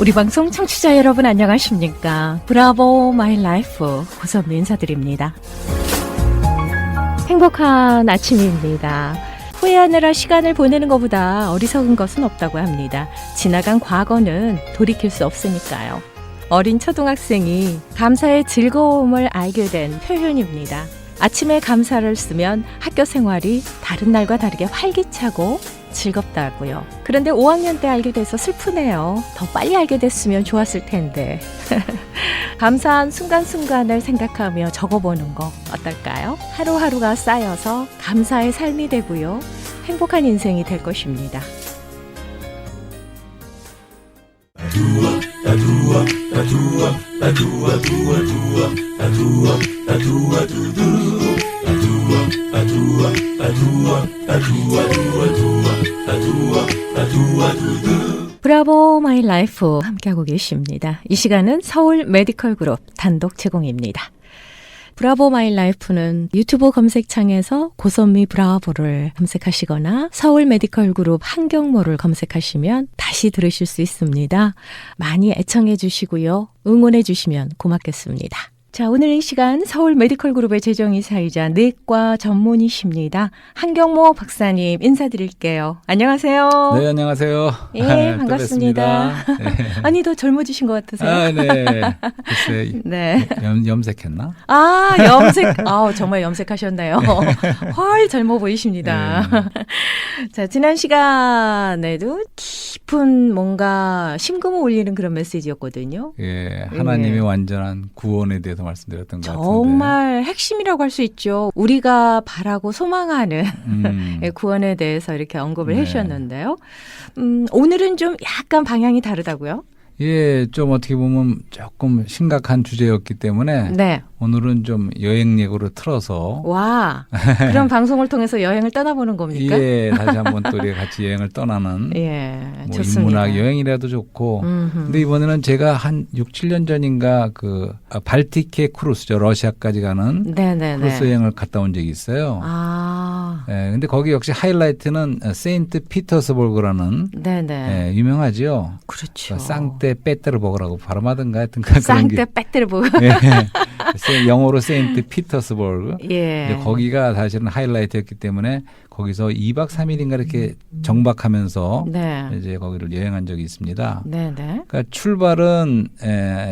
우리 방송 청취자 여러분 안녕하십니까? 브라보 마이 라이프 고선미 인사드립니다. 행복한 아침입니다. 후회하느라 시간을 보내는 것보다 어리석은 것은 없다고 합니다. 지나간 과거는 돌이킬 수 없으니까요. 어린 초등학생이 감사의 즐거움을 알게 된 표현입니다. 아침에 감사를 쓰면 학교 생활이 다른 날과 다르게 활기차고 즐겁다고요. 그런데 5학년 때 알게 돼서 슬프네요. 더 빨리 알게 됐으면 좋았을 텐데. 감사한 순간순간을 생각하며 적어보는 거 어떨까요? 하루하루가 쌓여서 감사의 삶이 되고요. 행복한 인생이 될 것입니다. 브라보 마이 라이프 함께하고 계십니다. 이 시간은 서울 메디컬 그룹 단독 제공입니다. 브라보 마이 라이프는 유튜브 검색창에서 고선미 브라보를 검색하시거나 서울 메디컬 그룹 한경모를 검색하시면 다시 들으실 수 있습니다. 많이 애청해 주시고요. 응원해 주시면 고맙겠습니다. 자, 오늘 이 시간 서울 메디컬 그룹의 재정이사이자 내과 전문의십니다. 한경모 박사님 인사드릴게요. 안녕하세요. 네, 안녕하세요. 예, 반갑습니다. 네. 아니, 더 젊어지신 것 같으세요? 아, 네. 글쎄, 네. 염색했나? 아, 염색. 정말 염색하셨네요. 훨 젊어 보이십니다. 네. 자, 지난 시간에도 깊은 뭔가 심금을 울리는 그런 메시지였거든요. 예, 하나님의 예. 완전한 구원에 대해서 말씀드렸던 것 같은데. 정말 핵심이라고 할 수 있죠. 우리가 바라고 소망하는 음, 구원에 대해서 이렇게 언급을 네. 해주셨는데요. 오늘은 좀 약간 방향이 다르다고요? 예, 좀 어떻게 보면 조금 심각한 주제였기 때문에 네. 오늘은 좀 여행 예고를 틀어서 와, 그런 방송을 통해서 여행을 떠나보는 겁니까? 예, 다시 한번 또 우리 같이 여행을 떠나는 예, 뭐 좋습니다. 인문학 여행이라도 좋고. 근데 이번에는 제가 한 6, 7년 전인가 그 발티케 크루스죠. 러시아까지 가는 네네네. 크루스 여행을 갔다 온 적이 있어요. 아, 예, 근데 거기 역시 하이라이트는 세인트 피터스버그라는 네네. 예, 유명하죠. 그렇죠. 쌍떼 빼떼르버그라고 발음하든가 하여튼 그런 쌍떼 게. 빽대를 보고. 예, 영어로 세인트 피터스버그. 예. 이제 거기가 사실은 하이라이트였기 때문에 거기서 2박 3일인가 이렇게 정박하면서 네. 이제 거기를 여행한 적이 있습니다. 네네. 그러니까 출발은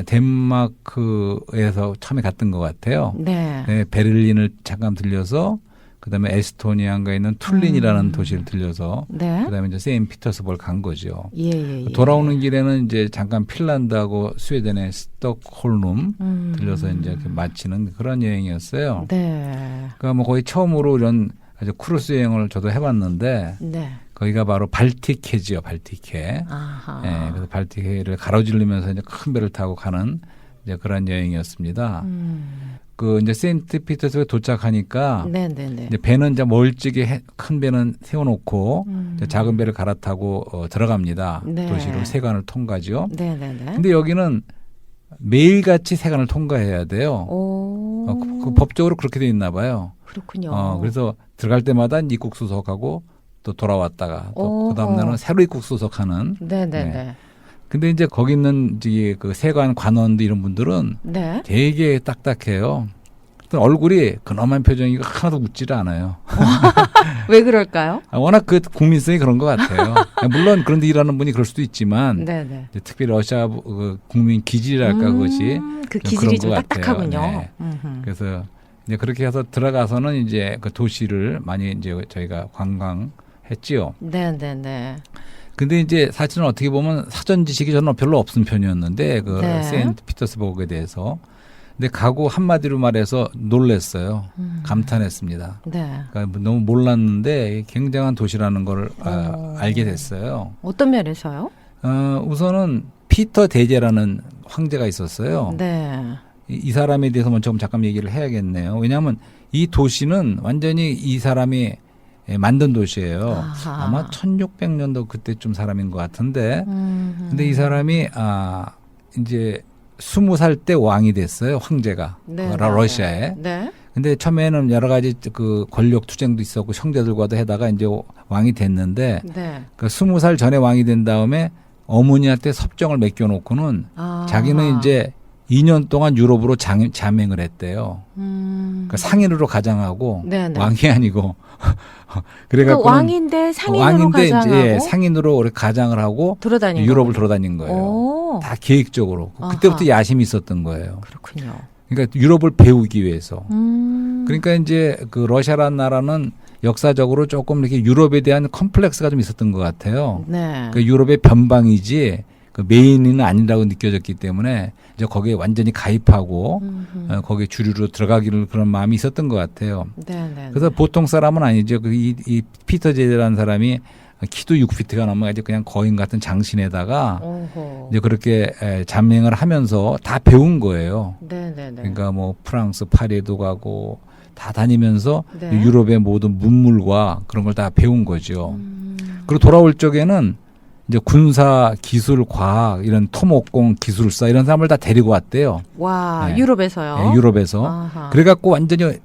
덴마크에서 처음에 갔던 것 같아요. 네. 네, 베를린을 잠깐 들려서 그다음에 에스토니아인가 있는 툴린이라는 도시를 들려서 네. 그다음에 이제 세인피터스버그 간 거죠. 예, 예, 예. 돌아오는 길에는 이제 잠깐 핀란드하고 스웨덴의 스톡홀름 들려서 이제 이렇게 마치는 그런 여행이었어요. 네. 그러니까 뭐 거의 처음으로 이런 아주 크루스 여행을 저도 해봤는데 네. 거기가 바로 발틱해지요, 발틱해. 아하. 예, 그래서 발틱해를 가로지르면서 이제 큰 배를 타고 가는 이제 그런 여행이었습니다. 그 이제 세인트피터스에 도착하니까 네네네. 이제 배는 이제 멀찍이 큰 배는 세워놓고 이제 작은 배를 갈아타고 들어갑니다. 네. 도시로 세관을 통과죠. 네네네. 근데 여기는 매일같이 세관을 통과해야 돼요. 오. 그 법적으로 그렇게 돼 있나 봐요. 그렇군요. 그래서 들어갈 때마다 입국 수속하고 또 돌아왔다가 또 오호. 그 다음날은 새로 입국 수속하는. 네네네. 네. 근데 이제 거기 있는 이제 그 세관 관원들 이런 분들은 네. 되게 딱딱해요. 얼굴이 근엄한 표정이 하나도 웃지를 않아요. 왜 그럴까요? 워낙 그 국민성이 그런 것 같아요. 물론 그런데 일하는 분이 그럴 수도 있지만 네네. 이제 특히 러시아 그 국민 기질이랄까 그것이 그 좀 기질이 좀 그런 것 같아요. 딱딱하군요. 네. 그래서 이제 그렇게 해서 들어가서는 이제 그 도시를 많이 이제 저희가 관광했지요. 네네네. 근데 이제 사실은 어떻게 보면 사전 지식이 저는 별로 없은 편이었는데 그 네. 세인트 피터스버그에 대해서. 근데 가고 한마디로 말해서 놀랬어요. 감탄했습니다. 네. 그러니까 너무 몰랐는데 굉장한 도시라는 걸 알게 됐어요. 어떤 면에서요? 우선은 피터 대제라는 황제가 있었어요. 네. 이 사람에 대해서 먼저 잠깐 얘기를 해야겠네요. 왜냐하면 이 도시는 완전히 이 사람이 만든 도시예요. 아하. 아마 1600년도 그때쯤 사람인 것 같은데. 근데 이 사람이 이제 20살 때 왕이 됐어요. 황제가. 네. 러시아에. 네. 근데 처음에는 여러 가지 그 권력 투쟁도 있었고 형제들과도 해다가 이제 왕이 됐는데 네. 그 20살 전에 왕이 된 다음에 어머니한테 섭정을 맡겨놓고는 자기는 이제 2년 동안 유럽으로 잠행을 했대요. 그러니까 상인으로 가장하고 네네. 왕이 아니고 그러니까 왕인데 상인으로 가장하고 이제 상인으로 오래 가장을 하고 돌아다닌 유럽을 거군요. 돌아다닌 거예요. 오. 다 계획적으로. 아하. 그때부터 야심이 있었던 거예요. 그렇군요. 그러니까 유럽을 배우기 위해서. 음. 그러니까 이제 그 러시아라는 나라는 역사적으로 조금 이렇게 유럽에 대한 컴플렉스가 좀 있었던 것 같아요. 네. 그 유럽의 변방이지 그 메인은 아니라고 느껴졌기 때문에 이제 거기에 완전히 가입하고 거기에 주류로 들어가기를 그런 마음이 있었던 것 같아요. 네네. 그래서 보통 사람은 아니죠. 이 피터 제제라는 사람이 키도 6피트가 넘어가지고 그냥 거인 같은 장신에다가 오호. 이제 그렇게 잠행을 하면서 다 배운 거예요. 네네네. 그러니까 뭐 프랑스 파리에도 가고 다 다니면서 네. 유럽의 모든 문물과 그런 걸 다 배운 거죠. 음. 그리고 돌아올 적에는 이제 군사, 기술, 과학 이런 토목공 기술사 이런 사람을 다 데리고 왔대요. 와, 네. 유럽에서요? 네, 유럽에서. 아하. 그래갖고 완전히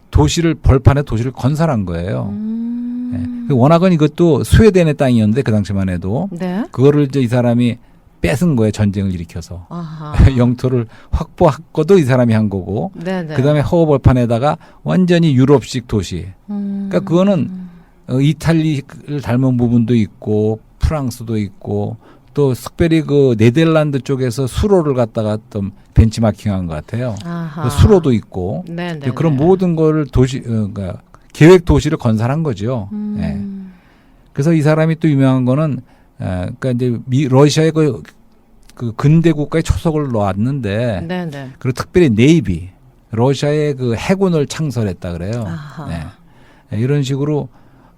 벌판에 도시를 건설한 거예요. 네. 워낙은 이것도 스웨덴의 땅이었는데 그 당시만 해도 네. 그거를 이제 이 사람이 뺏은 거예요. 전쟁을 일으켜서. 아하. 영토를 확보하고도 이 사람이 한 거고. 네네. 그다음에 허허벌판에다가 완전히 유럽식 도시. 그러니까 그거는 이탈리를 닮은 부분도 있고 프랑스도 있고 또 특별히 그 네덜란드 쪽에서 수로를 갖다가 좀 벤치마킹한 것 같아요. 아하. 수로도 있고 네네. 그런 모든 거를 그러니까 계획 도시를 건설한 거죠. 네. 그래서 이 사람이 또 유명한 거는 그러니까 이제 러시아의 그 근대 국가의 초석을 놓았는데 네네. 그리고 특별히 네이비 러시아의 그 해군을 창설했다 그래요. 아하. 네. 이런 식으로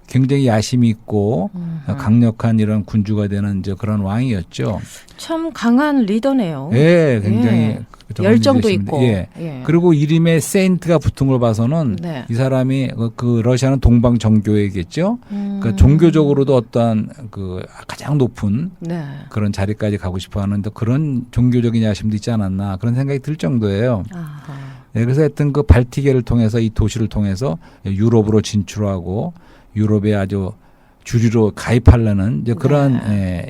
굉장히 야심이 있고 강력한 이런 군주가 되는 이제 그런 왕이었죠. 참 강한 리더네요. 예, 굉장히 열정도 리더십니다. 있고. 예. 예. 그리고 이름에 세인트가 붙은 걸 봐서는 네. 이 사람이 그 러시아는 동방 정교회겠죠. 그러니까 종교적으로도 어떠한 그 가장 높은 네. 그런 자리까지 가고 싶어하는 그런 종교적인 야심도 있지 않았나 그런 생각이 들 정도예요. 아하. 네, 그래서 하여튼 그 발티계를 통해서 이 도시를 통해서 유럽으로 진출하고 유럽에 아주 주류로 가입하려는 이제 그런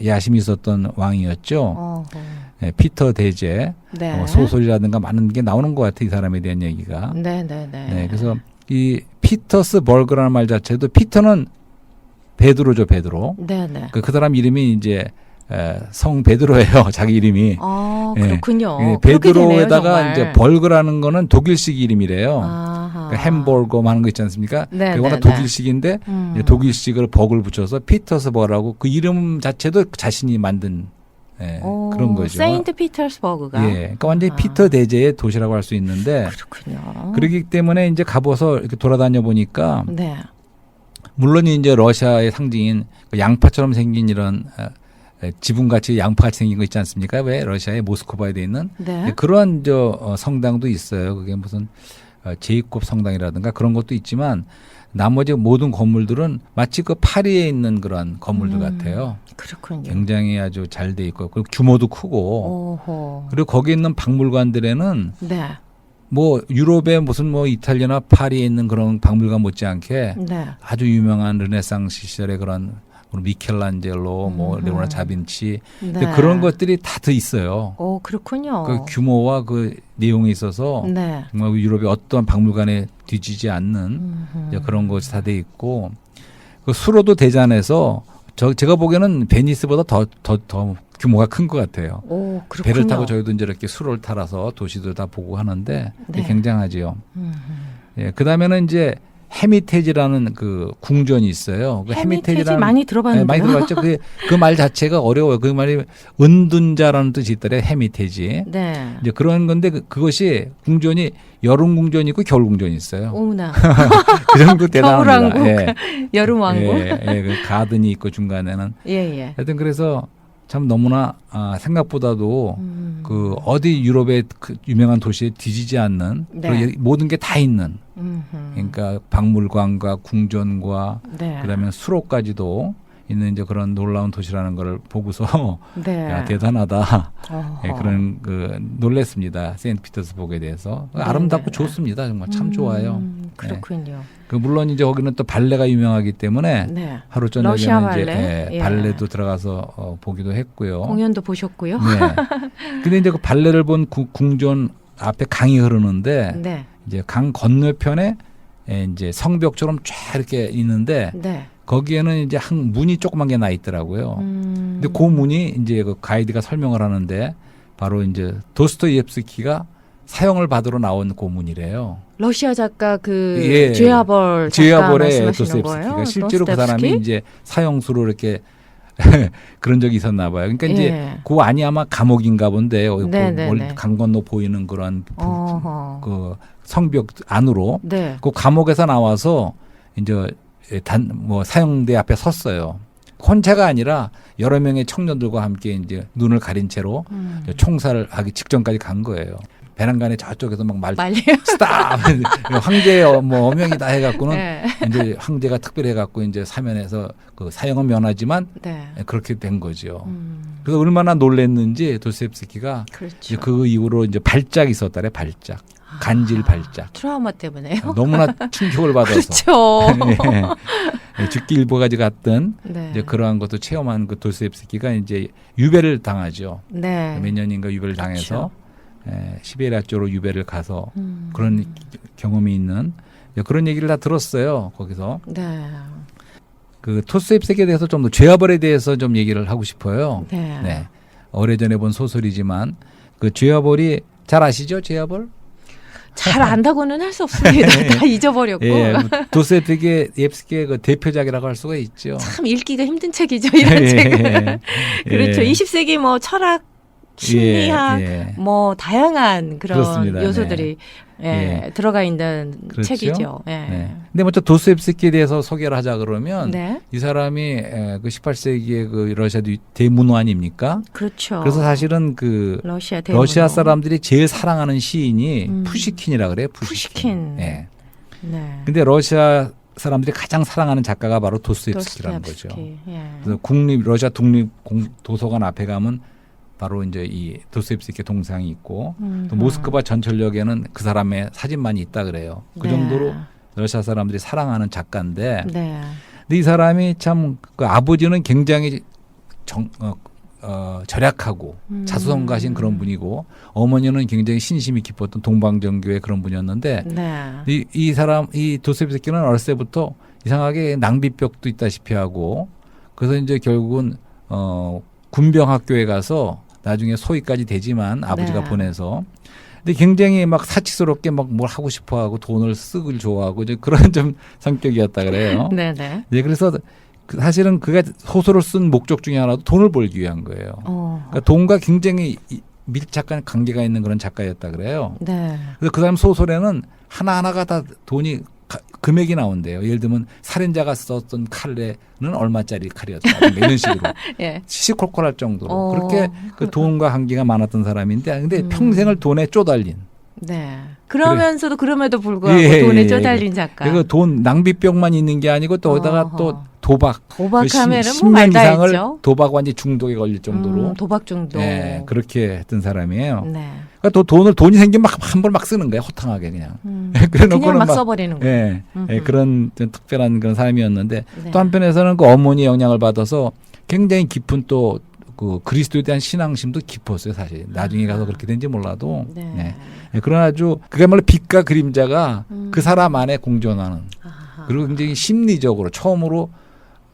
야심이 있었던 왕이었죠. 어허. 피터 대제 네. 소설이라든가 많은 게 나오는 것 같아요. 이 사람에 대한 얘기가. 네네네. 네, 그래서 이 피터스버그라는 말 자체도 피터는 베드로죠, 베드로. 네네. 그 사람 이름이 이제 성 베드로예요. 자기 이름이. 그렇군요. 예, 그렇게 되네요, 베드로에다가 정말. 이제 벌그라는 거는 독일식 이름이래요. 아하. 그 햄버거 하는 거 있지 않습니까? 네, 그거는 네, 독일식인데 네. 독일식을 버그를 붙여서 피터스버라고 그 이름 자체도 자신이 만든 그런 거죠. 세인트 피터스버그가. 예, 그러니까 완전히 피터 대제의 도시라고 할 수 있는데 그렇군요. 그렇기 때문에 이제 가봐서 이렇게 돌아다녀 보니까 네. 물론 이제 러시아의 상징인 그 양파처럼 생긴 이런 지붕같이 양파같이 생긴 거 있지 않습니까? 왜 러시아의 모스크바에 돼 있는 네. 그런 성당도 있어요. 그게 무슨 제이콥 성당이라든가 그런 것도 있지만 나머지 모든 건물들은 마치 그 파리에 있는 그런 건물들 같아요. 그렇군요. 굉장히 아주 잘 돼 있고 그리고 규모도 크고 오호. 그리고 거기 있는 박물관들에는 네. 뭐 유럽의 무슨 뭐 이탈리아나 파리에 있는 그런 박물관 못지않게 네. 아주 유명한 르네상스 시절의 그런 미켈란젤로, 뭐 레오나르도 다빈치 네. 그런 것들이 다 더 있어요. 오, 그렇군요. 그 규모와 그 내용에 있어서 네. 정말 유럽의 어떤 박물관에 뒤지지 않는 이제 그런 것이 다 돼 있고 그 수로도 대잔해서 제가 보기에는 베니스보다 더 규모가 큰 것 같아요. 오, 그렇군요. 배를 타고 저희도 이제 이렇게 수로를 타라서 도시도 다 보고 하는데 네. 굉장하지요. 예, 그 다음에는 이제 헤미테지라는 그 궁전이 있어요. 그 헤미테지 많이 들어봤는데요. 많이 들어봤죠. 그 말 자체가 어려워요. 그 말이 은둔자라는 뜻이 있더래. 헤미테지. 네. 이제 그런 건데 그것이 궁전이 여름 궁전이 있고 겨울 궁전이 있어요. 오나. 그 정도 대단합니다. 겨울왕국, 예. 여름왕국. 예, 그 가든이 있고 중간에는. 예. 하여튼 그래서 참 너무나 생각보다도 그 어디 유럽의 그 유명한 도시에 뒤지지 않는 네. 모든 게 다 있는 그러니까 박물관과 궁전과 네. 그다음에 수로까지도 있는 이제 그런 놀라운 도시라는 걸 보고서 네. 야, 대단하다. 어허. 예, 그런 놀랬습니다. 세인트피터스버그에 대해서 네, 아름답고 네. 좋습니다. 정말 참 좋아요. 그렇군요. 그 물론 이제 거기는 또 발레가 유명하기 때문에 네. 하루 러시아 저녁에는 이제 발레? 예. 발레도 들어가서 보기도 했고요. 공연도 보셨고요. 네. 근데 이제 그 발레를 본 궁전 앞에 강이 흐르는데 네. 이제 강 건너편에 이제 성벽처럼 쫙 이렇게 있는데 네. 거기에는 이제 한 문이 조그만 게 나 있더라고요. 근데 그 문이 이제 그 가이드가 설명을 하는데 바로 이제 도스토옙스키가 사형을 받으러 나온 그 문이래요. 러시아 작가 그 예. 죄아벌 작가 죄아벌의 말씀하시는 거예요? 도스토옙스키가 실제로 그 사람이 도스토옙스키? 이제 사형수로 이렇게 그런 적이 있었나 봐요. 그러니까 이제 예. 그 안이 아마 감옥인가 본데 네네네. 강 건너 보이는 그런 어허. 그 성벽 안으로 네. 그 감옥에서 나와서 이제 뭐 사형대 앞에 섰어요. 혼자가 아니라 여러 명의 청년들과 함께 이제 눈을 가린 채로 총살을 하기 직전까지 간 거예요. 배낭간에 저쪽에서 막 말려. 스탑 황제의 뭐 어명이다 해갖고는 네. 이제 황제가 특별히 해갖고 이제 사면해서 그 사형은 면하지만 네. 그렇게 된 거죠. 그래서 얼마나 놀랬는지 도스토옙스키가 그렇죠. 이제 그 이후로 이제 발작이 있었다래. 발작, 간질 발작. 트라우마 때문에요. 너무나 충격을 받아서 그렇죠. 예, 죽기 일보까지 갔던 네. 이제 그러한 것도 체험한 그 도스토옙스키가 이제 유배를 당하죠. 네. 몇 년인가 유배를 당해서 시베리아 쪽으로 유배를 가서 그런 경험이 있는 그런 얘기를 다 들었어요. 거기서 네. 그 도스토옙스키에 대해서 좀 더 죄아벌에 대해서 좀 얘기를 하고 싶어요. 네. 네. 오래전에 본 소설이지만 그 죄아벌이 잘 아시죠? 죄아벌? 잘 안다고는 할 수 없습니다. 다 잊어버렸고. 예, 도스토옙스키의 그 대표작이라고 할 수가 있죠. 참 읽기가 힘든 책이죠. 이런 책은. 그렇죠. 예. 20세기 뭐 철학, 심리학, 예. 뭐 다양한 그런 그렇습니다. 요소들이 들어가 있는 그렇죠? 책이죠. 예. 네. 근데 먼저 도스토옙스키에 대해서 소개를 하자 그러면 네. 이 사람이 그 18세기의 그 러시아 대문호 아닙니까? 그렇죠. 그래서 사실은 그 러시아 대문호. 러시아 사람들이 제일 사랑하는 시인이 푸시킨이라 그래요. 푸시킨. 네. 네. 근데 러시아 사람들이 가장 사랑하는 작가가 바로 도스토옙스키라는 거죠. 예. 그래서 러시아 도서관 앞에 가면 바로 이제 이 도스토옙스키의 동상이 있고 또 모스크바 전철역에는 그 사람의 사진만이 있다 그래요. 그 네. 정도로 러시아 사람들이 사랑하는 작가인데 네. 근데 이 사람이 참 그 아버지는 굉장히 절약하고 자수성가하신 그런 분이고 어머니는 굉장히 신심이 깊었던 동방정교의 그런 분이었는데 네. 이 도스토옙스키는 어렸을 때부터 이상하게 낭비병도 있다시피 하고 그래서 이제 결국은 군병학교에 가서 나중에 소위까지 되지만 아버지가 네. 보내서 근데 굉장히 막 사치스럽게 막 뭘 하고 싶어하고 돈을 쓰길 좋아하고 이제 그런 좀 성격이었다 그래요. 네네. 네, 그래서 사실은 그가 소설을 쓴 목적 중에 하나도 돈을 벌기 위한 거예요. 그러니까 돈과 굉장히 밀착한 관계가 있는 그런 작가였다 그래요. 네. 그래서 그 사람 소설에는 하나하나가 다 돈이 금액이 나온대요. 예를 들면 살인자가 썼던 칼레는 얼마짜리 칼이었다. 이런 식으로. 예. 시시콜콜할 정도로. 그렇게 그 돈과 관계가 많았던 사람인데 근데 평생을 돈에 쪼달린. 네. 그러면서도 그럼에도 불구하고 돈에 쪼달린 작가. 그리고 돈 낭비병만 있는 게 아니고 또 거기다가 또 도박하면은 10년 뭐 말다 이상을 했죠. 도박 완전 중독에 걸릴 정도로. 도박 중독. 네, 그렇게 했던 사람이에요. 네. 그러니까 또 돈이 생기면 막 한 번 막 쓰는 거예요. 호탕하게 그냥. 그냥 막 써버리는 거예요. 예, 예, 그런 좀 특별한 그런 사람이었는데 네. 또 한편에서는 그 어머니의 영향을 받아서 굉장히 깊은 또 그 그리스도에 대한 신앙심도 깊었어요. 사실 나중에 가서 그렇게 된지 몰라도. 네. 네. 예, 그런 아주 그야말로 빛과 그림자가 그 사람 안에 공존하는 그리고 굉장히 심리적으로 처음으로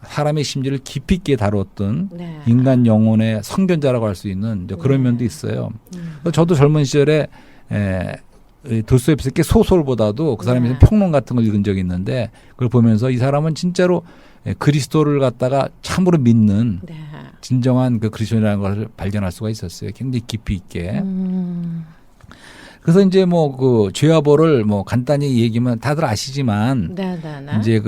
사람의 심리를 깊이 있게 다뤘던 네. 인간 영혼의 성견자라고 할 수 있는 이제 그런 면도 있어요. 그래서 저도 젊은 시절에 도스토옙스키 소설보다도 그 사람이 평론 같은 걸 읽은 적이 있는데 그걸 보면서 이 사람은 진짜로 그리스도를 갖다가 참으로 믿는 네. 진정한 그 그리스도라는 걸 발견할 수가 있었어요. 굉장히 깊이 있게. 그래서 이제 뭐 그 죄와벌을 뭐 간단히 얘기하면 다들 아시지만 네. 이제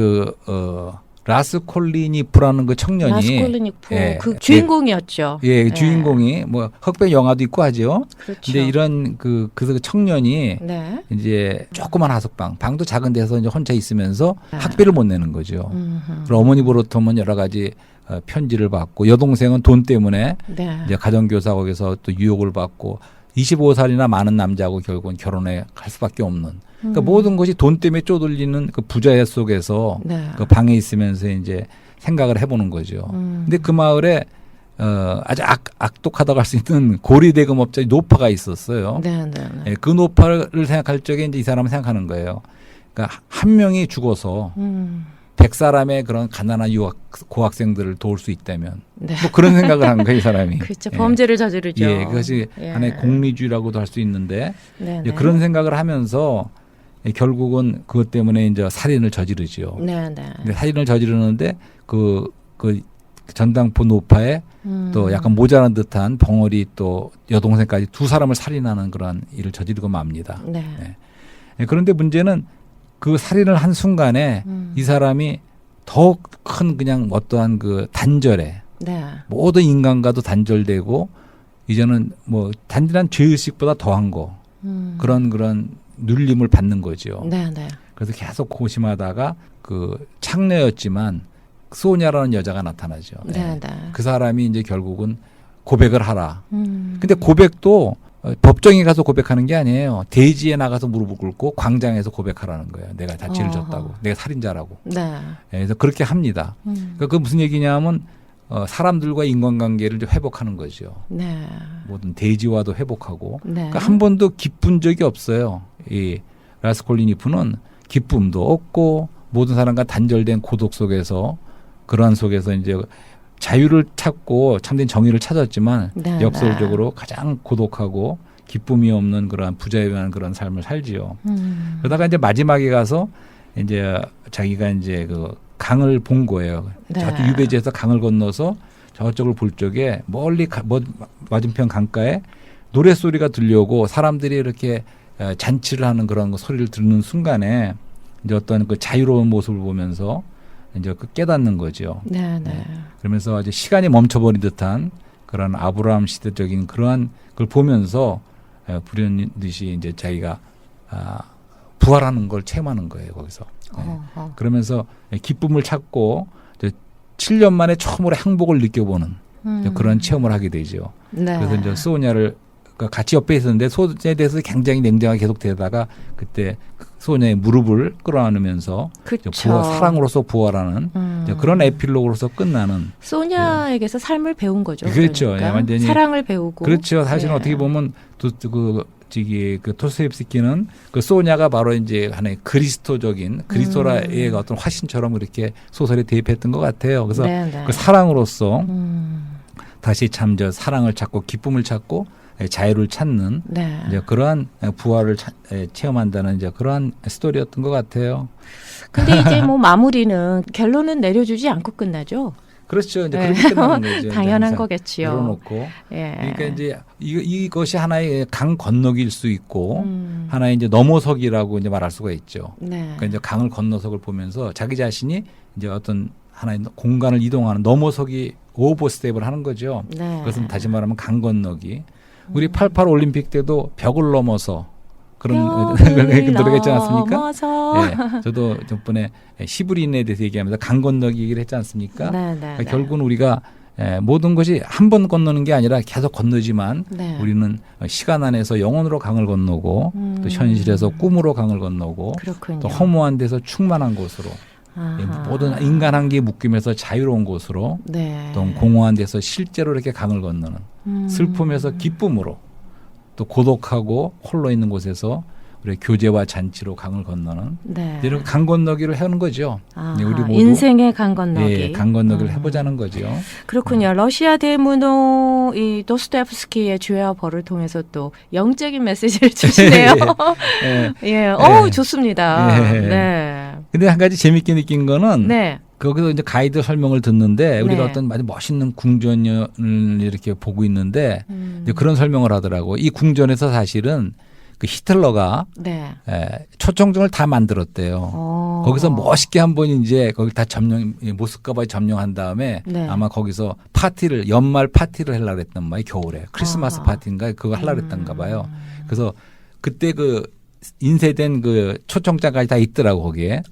라스콜리니프라는 그 청년이 라스콜리니프 예, 그 주인공이었죠. 예, 주인공이 뭐 흑백 영화도 있고 하죠. 그렇죠. 근데 이런 그 청년이 네. 이제 조그만 하숙방, 방도 작은 데서 이제 혼자 있으면서 네. 학비를 못 내는 거죠. 음흠. 그럼 어머니 버릇하면 여러 가지 편지를 받고 여동생은 돈 때문에 네. 이제 가정교사 거기서 또 유혹을 받고 25살이나 많은 남자하고 결국은 결혼에 갈 수밖에 없는. 그러니까 모든 것이 돈 때문에 쪼들리는 그 부자애 속에서 네. 그 방에 있으면서 이제 생각을 해보는 거죠. 근데 그 마을에 아주 악독하다고 할 수 있는 고리대금업자 노파가 있었어요. 네, 네, 네. 예, 그 노파를 생각할 적에 이제 이 사람은 생각하는 거예요. 그러니까 한 명이 죽어서 100사람의 그런 가난한 고학생들을 도울 수 있다면 네. 뭐 그런 생각을 한 거예요, 이 사람이. 그렇죠. 예. 범죄를 저지르죠. 예, 그것이 예. 하나의 공리주의라고도 할 수 있는데 네, 이제 네. 그런 생각을 하면서 결국은 그것 때문에 이제 살인을 저지르죠. 네, 네. 근데 살인을 저지르는데 그 전당포 노파에 또 약간 모자란 듯한 벙어리 또 여동생까지 두 사람을 살인하는 그런 일을 저지르고 맙니다. 네. 예. 예, 그런데 문제는 그 살인을 한 순간에 이 사람이 더 큰 그냥 어떠한 그 단절에 네. 모든 인간과도 단절되고 이제는 뭐 단순한 죄의식보다 더한 거 그런 눌림을 받는 거죠. 네, 네. 그래서 계속 고심하다가 그 창녀였지만 소냐라는 여자가 나타나죠. 네, 예. 네. 그 사람이 이제 결국은 고백을 하라. 음. 근데 고백도 법정에 가서 고백하는 게 아니에요. 대지에 나가서 무릎을 꿇고 광장에서 고백하라는 거예요. 내가 다 죄를 졌다고. 내가 살인자라고. 네. 예, 그래서 그렇게 합니다. 그러니까 그 무슨 얘기냐면 사람들과 인간관계를 좀 회복하는 거죠. 네. 모든 대지와도 회복하고. 네. 그러니까 한 번도 기쁜 적이 없어요. 이 라스콜리니프는 기쁨도 없고 모든 사람과 단절된 고독 속에서 그러한 속에서 이제 자유를 찾고 참된 정의를 찾았지만 네, 역설적으로 가장 고독하고 기쁨이 없는 그러한 부자에 대한 그런 삶을 살지요. 그러다가 이제 마지막에 가서 이제 자기가 이제 그 강을 본 거예요. 네. 저쪽 유배지에서 강을 건너서 저쪽을 볼 적에 멀리 맞은편 강가에 노랫소리가 들려오고 사람들이 이렇게 잔치를 하는 그런 소리를 듣는 순간에 이제 어떤 그 자유로운 모습을 보면서 이제 그 깨닫는 거죠. 네, 네. 그러면서 이제 시간이 멈춰버린 듯한 그런 아브라함 시대적인 그러한 걸 보면서 불현듯이 이제 자기가 부활하는 걸 체험하는 거예요, 거기서. 그러면서 기쁨을 찾고 이제 7년 만에 처음으로 행복을 느껴보는 그런 체험을 하게 되죠. 네. 그래서 이제 소냐를 같이 옆에 있었는데 소냐에 대해서 굉장히 냉정하게 계속 대다가 그때 소냐의 무릎을 끌어안으면서 그쵸. 사랑으로서 부활하는 그런 에필로그로서 끝나는. 소냐에게서 삶을 배운 거죠. 그렇죠. 그러니까. 예, 완전히 사랑을 배우고. 그렇죠. 사실은 예. 어떻게 보면 그 토스토옙스키는 그 소냐가 바로 이제 하나의 그리스도라의 어떤 화신처럼 그렇게 소설에 대입했던 것 같아요. 그래서 네, 네. 그 사랑으로서 다시 참 저 사랑을 찾고 기쁨을 찾고 자유를 찾는 네. 이제 그러한 부활을 체험한다는 이제 그러한 스토리였던 것 같아요. 근데 이제 뭐 마무리는 결론은 내려주지 않고 끝나죠. 그렇죠. 이제 네. 그렇게 끝나는 거죠. 당연한 거겠지요. 열어놓고. 예. 그러니까 이제 이것이 하나의 강 건너기일 수 있고 하나의 이제 넘어서기라고 이제 말할 수가 있죠. 네. 그러니까 이제 강을 건너서를 보면서 자기 자신이 이제 어떤 하나의 공간을 이동하는 넘어서기 오버스텝을 하는 거죠. 네. 그것은 다시 말하면 강 건너기. 우리 88 올림픽 때도 벽을 넘어서 그런 노래가 있지 않습니까? 넘어서. 예, 저도 저번에 시브린에 대해서 얘기하면서 강 건너기 얘기를 했지 않습니까? 네, 네, 그러니까 네. 결국은 우리가 모든 것이 한 번 건너는 게 아니라 계속 건너지만 네. 우리는 시간 안에서 영혼으로 강을 건너고 또 현실에서 꿈으로 강을 건너고 그렇군요. 또 허무한 데서 충만한 곳으로 아하. 모든 인간 한계에 묶이면서 자유로운 곳으로 네. 또 공허한 데서 실제로 이렇게 강을 건너는 슬픔에서 기쁨으로 또 고독하고 홀로 있는 곳에서 우리 교제와 잔치로 강을 건너는 네. 이런 강 건너기를 하는 거죠. 아하. 네, 우리 모두 인생의 강 건너기. 예, 강 건너기를 해보자는 거죠. 그렇군요. 러시아 대문호 이 도스토옙스키의 죄와 벌을 통해서 또 영적인 메시지를 주시네요. 예. 예, 예. 좋습니다. 예. 네. 근데 한 가지 재밌게 느낀 거는 네. 거기서 이제 가이드 설명을 듣는데 우리가 네. 어떤 아주 멋있는 궁전을 이렇게 보고 있는데 이제 그런 설명을 하더라고. 이 궁전에서 사실은 그 히틀러가 네. 초청장을 다 만들었대요. 거기서 멋있게 한번 이제 거기 다 모스크바에 점령한 다음에 네. 아마 거기서 파티를 연말 파티를 하려고 했던 말이 겨울에 크리스마스 파티인가 그거 하려고 했던가 봐요. 그래서 그때 그 인쇄된 그 초청장까지 다 있더라고 거기에.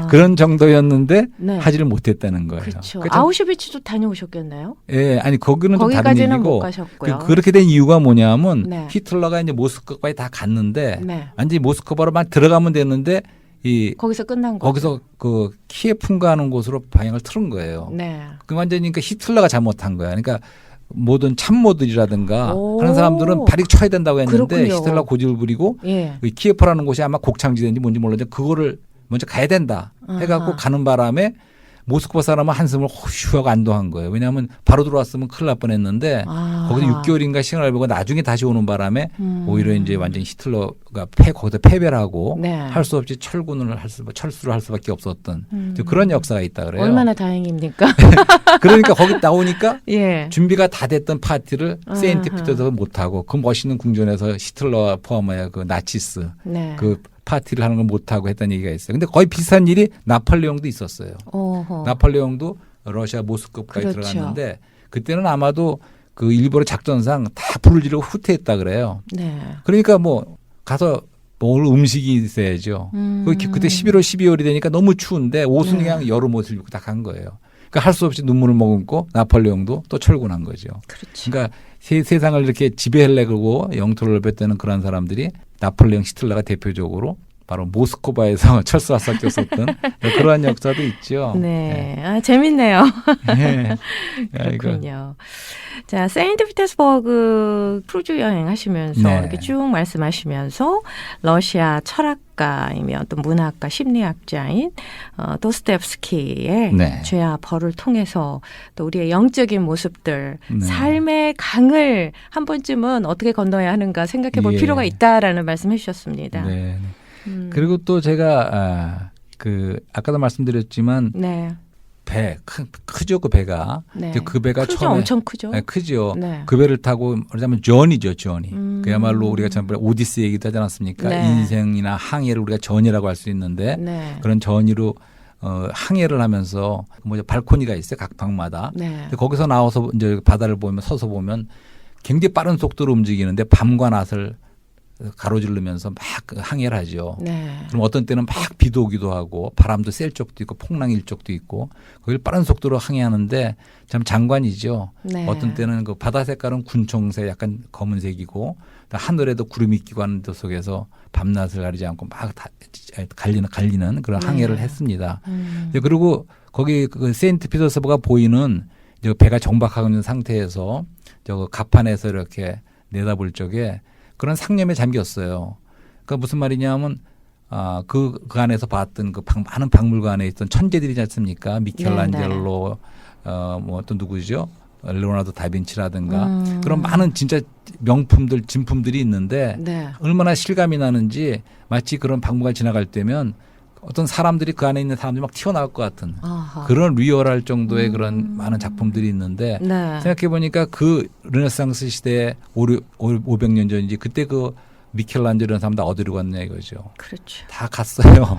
그런 정도였는데 네. 하지를 못했다는 거예요. 그렇죠. 그러니까 아우슈비츠도 다녀오셨겠네요? 예, 아니 거기는 좀 다른 거기까지는 못 얘기고 가셨고요. 그렇게 된 이유가 뭐냐면 네. 히틀러가 이제 모스크바에 다 갔는데 네. 완전히 모스크바로만 들어가면 되는데 이 거기서 끝난 거. 거기서 그 키예프인가 하는 곳으로 방향을 틀은 거예요. 네. 그 완전히 그러니까 히틀러가 잘못한 거야. 그러니까 모든 참모들이라든가 오. 하는 사람들은 발이 쳐야 된다고 했는데 그렇군요. 히틀러 고집을 부리고 예. 그 키예프라는 곳이 아마 곡창지대인지 뭔지 몰랐는데 그거를 먼저 가야 된다 해갖고 아하. 가는 바람에 모스크바 사람은 한숨을 호쉬하고 안도한 거예요. 왜냐하면 바로 들어왔으면 큰일 날 뻔했는데 거기서 6개월인가 시간을 보고 나중에 다시 오는 바람에 오히려 이제 완전히 히틀러가 거기서 패배를 하고 네. 할 수 없이 철수를 할 수밖에 없었던 그런 역사가 있다 그래요. 얼마나 다행입니까? 그러니까 거기 나오니까 예. 준비가 다 됐던 파티를 아하. 세인트피터스버그 못하고 그 멋있는 궁전에서 히틀러와 포함하여 그 나치스 네. 그 파티를 하는 걸 못하고 했다는 얘기가 있어요. 근데 거의 비슷한 일이 나폴레옹도 있었어요. 어허. 나폴레옹도 러시아 모스크바에 그렇죠. 들어갔는데 그때는 아마도 그 일본의 작전상 다 불을 지르고 후퇴했다 그래요. 네. 그러니까 뭐 가서 먹을 음식이 있어야죠. 그때 11월, 12월이 되니까 너무 추운데 옷은 그냥 여름 옷을 입고 다 간 거예요. 그러니까 할 수 없이 눈물을 머금고 나폴레옹도 또 철군한 거죠. 그렇죠. 그러니까 세상을 이렇게 지배하려고 영토를 넓혔다는 그런 사람들이 나폴레옹 히틀러가 대표적으로 바로 모스크바에서 철수할 수밖에 없었던 그러한 역사도 있죠. 네. 아, 재밌네요. 네. 그렇군요. 자, 세인트피터스버그 크루즈 여행 하시면서 네. 이렇게 쭉 말씀하시면서 러시아 철학가이며 또 문학가, 심리학자인 도스토옙스키의 네. 죄와 벌을 통해서 또 우리의 영적인 모습들, 네. 삶의 강을 한 번쯤은 어떻게 건너야 하는가 생각해 볼 예. 필요가 있다라는 말씀해 주셨습니다. 네. 그리고 또 제가 아까도 말씀드렸지만 네. 배 크죠 그 배가. 네. 근데 그 배가 크죠, 처음에 엄청 크죠. 네, 크죠. 네. 그 배를 타고 말하자면 저니죠, 저니. 그야말로 우리가 전번에 오디세 얘기도 하지 않았습니까? 네. 인생이나 항해를 우리가 전이라고 할 수 있는데 네. 그런 전이로 항해를 하면서 발코니가 있어요, 각 방마다. 네. 근데 거기서 나와서 이제 바다를 보면 서서 보면 굉장히 빠른 속도로 움직이는데 밤과 낮을 가로지르면서 막 항해를 하죠. 네. 그럼 어떤 때는 막 비도 오기도 하고 바람도 셀 적도 있고 폭랑일 적도 있고 거기를 빠른 속도로 항해하는데 참 장관이죠. 네. 어떤 때는 그 바다 색깔은 군청색 약간 검은색이고 하늘에도 구름이 끼고 하는 데 속에서 밤낮을 가리지 않고 막 갈리는 그런 네. 항해를 했습니다. 그리고 거기 그 세인트피터스버그가 보이는 이제 배가 정박하고 있는 상태에서 저 갑판에서 이렇게 내다볼 적에 그런 상념에 잠겼어요. 그러니까 무슨 말이냐면 그 안에서 봤던 그 많은 박물관에 있던 천재들이지 않습니까? 미켈란젤로 뭐 또 누구죠? 레오나르도 다빈치라든가 그런 많은 진짜 명품들 진품들이 있는데 네. 얼마나 실감이 나는지 마치 그런 박물관 지나갈 때면 어떤 사람들이 그 안에 있는 사람들이 막 튀어나올 것 같은 아하. 그런 리얼할 정도의 그런 많은 작품들이 있는데 네. 생각해 보니까 그 르네상스 시대에 500년 전인지 그때 그 미켈란젤로라는 사람 다 어디로 갔냐 이거죠. 그렇죠. 다 갔어요.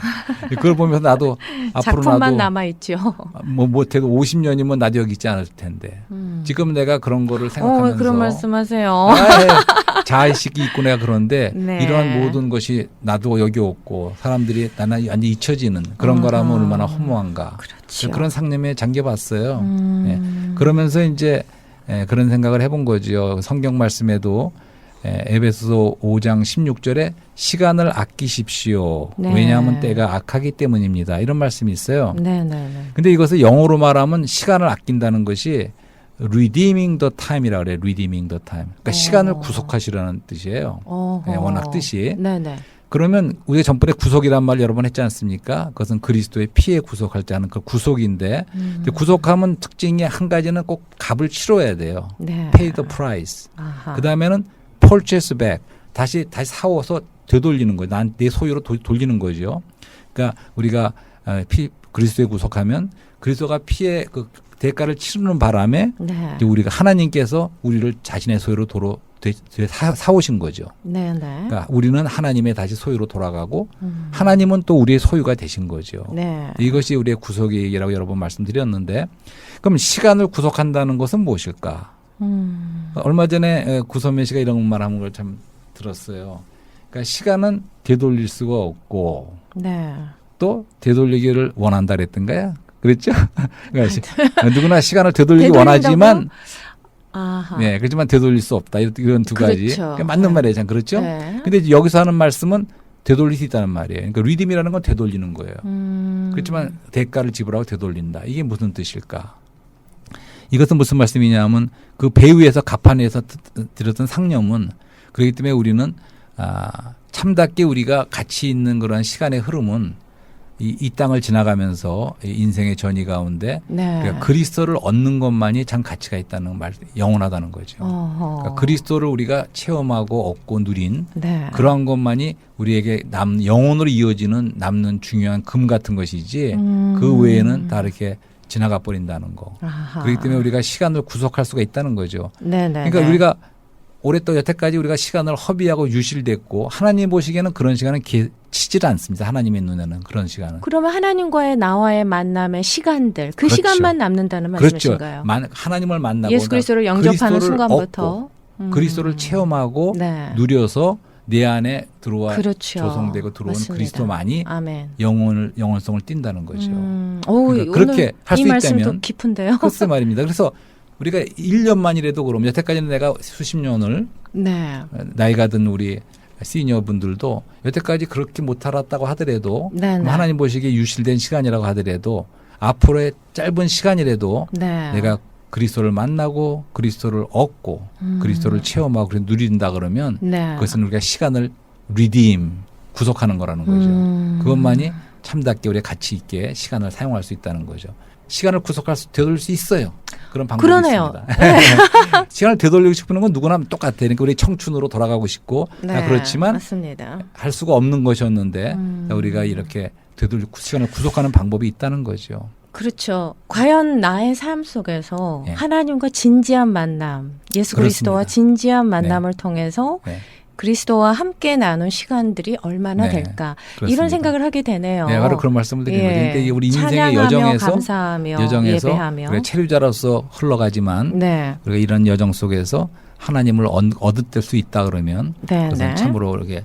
그걸 보면서 나도 앞으로 작품만 나도 남아 있죠. 뭐 못해도 50년이면 나도 여기 있지 않을 텐데 지금 내가 그런 거를 생각하면서 그런 말씀하세요. 자의식이 있고 내가 그런데 네. 이러한 모든 것이 나도 여기 없고 사람들이 나는 완전 잊혀지는 그런 거라면 얼마나 허무한가. 그렇죠. 그런 상념에 잠겨봤어요. 네. 그러면서 이제 그런 생각을 해본 거죠. 성경 말씀에도 에베소서 5장 16절에 시간을 아끼십시오. 네. 왜냐하면 때가 악하기 때문입니다. 이런 말씀이 있어요. 네네네. 근데 이것을 영어로 말하면 시간을 아낀다는 것이 redeeming the time이라고 그래요. redeeming the time. 그러니까 시간을 구속하시라는 뜻이에요. 네, 워낙 뜻이. 네네. 그러면 우리가 전번에 구속이란 말 여러 번 했지 않습니까? 그것은 그리스도의 피에 구속할 때 하는 그 구속인데 근데 구속하면 특징이 한 가지는 꼭 값을 치러야 돼요. 네. pay the price. 아하. 그다음에는 purchase back. 다시 사와서 되돌리는 거예요. 내 소유로 돌리는 거죠. 그러니까 우리가 그리스도에 구속하면 그리스도가 피에 대가를 치르는 바람에 네. 이제 우리가 하나님께서 우리를 자신의 소유로 사오신 거죠. 네, 네. 그러니까 우리는 하나님의 다시 소유로 돌아가고 하나님은 또 우리의 소유가 되신 거죠. 네. 이것이 우리의 구속의 얘기라고 여러 번 말씀드렸는데 그럼 시간을 구속한다는 것은 무엇일까? 얼마 전에 구선미 씨가 이런 말하는 걸 참 들었어요. 그러니까 시간은 되돌릴 수가 없고 네. 또 되돌리기를 원한다 그랬던가요? 그랬죠? 그러니까 누구나 시간을 되돌리기 원하지만 아하. 네, 그렇지만 되돌릴 수 없다. 이런 두 가지. 그렇죠. 그러니까 맞는 말이에요. 참 그렇죠? 네. 근데 이제 여기서 하는 말씀은 되돌릴 수 있다는 말이에요. 그러니까 리듬이라는 건 되돌리는 거예요. 그렇지만 대가를 지불하고 되돌린다. 이게 무슨 뜻일까? 이것은 무슨 말씀이냐면 그 배후에서 가판에서 들었던 상념은 그렇기 때문에 우리는 참답게 우리가 가치 있는 그런 시간의 흐름은 이 땅을 지나가면서 인생의 전이 가운데 네. 그러니까 그리스도를 얻는 것만이 참 가치가 있다는 말, 영원하다는 거죠. 그러니까 그리스도를 우리가 체험하고 얻고 누린 네. 그러한 것만이 우리에게 영혼으로 이어지는 남는 중요한 금 같은 것이지 그 외에는 다 이렇게 지나가 버린다는 거. 아하. 그렇기 때문에 우리가 시간을 구속할 수가 있다는 거죠. 네, 네. 그러니까 우리가 오랫동안 여태까지 우리가 시간을 허비하고 유실됐고 하나님 보시기에는 그런 시간은 치질 않습니다. 하나님의 눈에는 그런 시간은. 그러면 하나님과의 나와의 만남의 시간들 그 그렇죠. 시간만 남는다는 말씀이신가요? 그렇죠. 하나님을 만나고 예수 그리스도를 영접하는 순간부터 그리스도를 체험하고 네. 누려서 내 안에 들어와 그렇죠. 조성되고 들어온 맞습니다. 그리스도만이 아멘. 영혼성을 띈다는 거죠. 오, 그러니까 그렇게 할 이 수 말씀도 있다면 깊은데요. 글쎄 말입니다. 그래서 우리가 1년만이라도 그럼 여태까지는 내가 수십 년을 네. 나이가 든 우리 시니어 분들도 여태까지 그렇게 못 살았다고 하더라도 네, 네. 하나님 보시기에 유실된 시간이라고 하더라도 앞으로의 짧은 시간이라도 네. 내가 그리스도를 만나고 그리스도를 얻고 그리스도를 체험하고 누린다 그러면 네. 그것은 우리가 시간을 리딤 구속하는 거라는 거죠. 그것만이 참답게 우리가 가치 있게 시간을 사용할 수 있다는 거죠. 시간을 되돌릴 수 있어요. 그런 방법이 그러네요. 있습니다. 시간을 되돌리고 싶은 건 누구나 똑같아요. 그러니까 우리 청춘으로 돌아가고 싶고 네. 그렇지만 맞습니다. 할 수가 없는 것이었는데 우리가 이렇게 시간을 구속하는 방법이 있다는 거죠. 그렇죠. 과연 나의 삶 속에서 네. 하나님과 진지한 만남, 예수 그리스도와 그렇습니다. 진지한 만남을 통해서 네. 그리스도와 함께 나눈 시간들이 얼마나 네. 될까 그렇습니다. 이런 생각을 하게 되네요. 네, 바로 그런 말씀을 드리는 거죠. 그러니까 이게 우리 인생의 찬양하며 여정에서 감사하며 예배하며 우리가 체류자로서 흘러가지만 네. 우리가 이런 여정 속에서 하나님을 얻을 수 있다 그러면 네, 그것은 네. 참으로 이렇게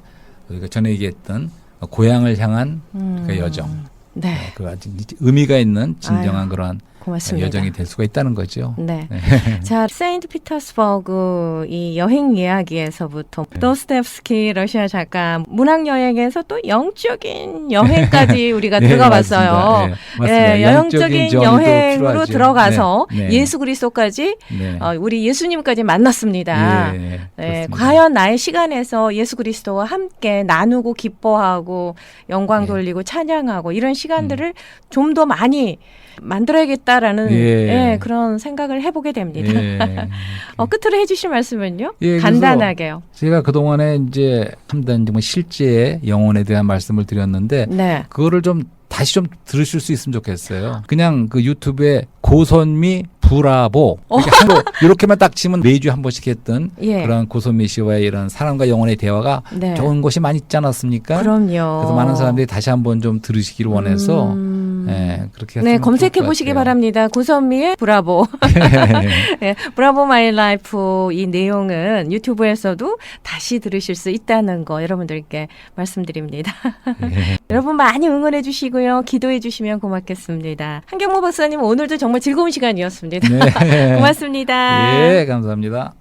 우리가 전에 얘기했던 고향을 향한 그 여정, 네. 그 아주 의미가 있는 진정한 아유, 그러한 고맙습니다. 여정이 될 수가 있다는 거죠. 네. 자, 세인트 피터스버그 이 여행 이야기에서부터 도스토옙스키 러시아 작가 문학 여행에서 또 영적인 여행까지 우리가 네, 들어가 맞습니다. 봤어요. 네, 맞습니다. 예, 영적인 정의도 여행으로 필요하죠. 들어가서 네, 네. 예수 그리스도까지 네. 우리 예수님까지 만났습니다. 예, 네, 과연 나의 시간에서 예수 그리스도와 함께 나누고 기뻐하고 영광 네. 돌리고 찬양하고 이런 시간들을 좀 더 많이 만들어야겠다라는 예. 그런 생각을 해보게 됩니다. 예. 끝으로 해주실 말씀은요? 예, 그래서 간단하게요. 제가 그동안에 이제 참된 정말 실제 영혼에 대한 말씀을 드렸는데 네. 그거를 좀 다시 좀 들으실 수 있으면 좋겠어요. 그냥 그 유튜브에 고선미 브라보 이렇게만 딱 치면 매주 한 번씩 했던 예. 그런 고선미 씨와의 이런 사람과 영혼의 대화가 네. 좋은 것이 많이 있지 않았습니까? 그럼요. 그래서 많은 사람들이 다시 한번 좀 들으시기를 원해서 예, 그렇게 네, 했으면 검색해 좋을 것 보시기 같아요. 바랍니다. 고선미의 브라보. 네, 브라보 마이 라이프 이 내용은 유튜브에서도 다시 들으실 수 있다는 거 여러분들께 말씀드립니다. 예. 여러분 많이 응원해 주시고요. 기도해 주시면 고맙겠습니다. 한경모 박사님 오늘도 정말 즐거운 시간이었습니다. 네. 고맙습니다. 예, 감사합니다.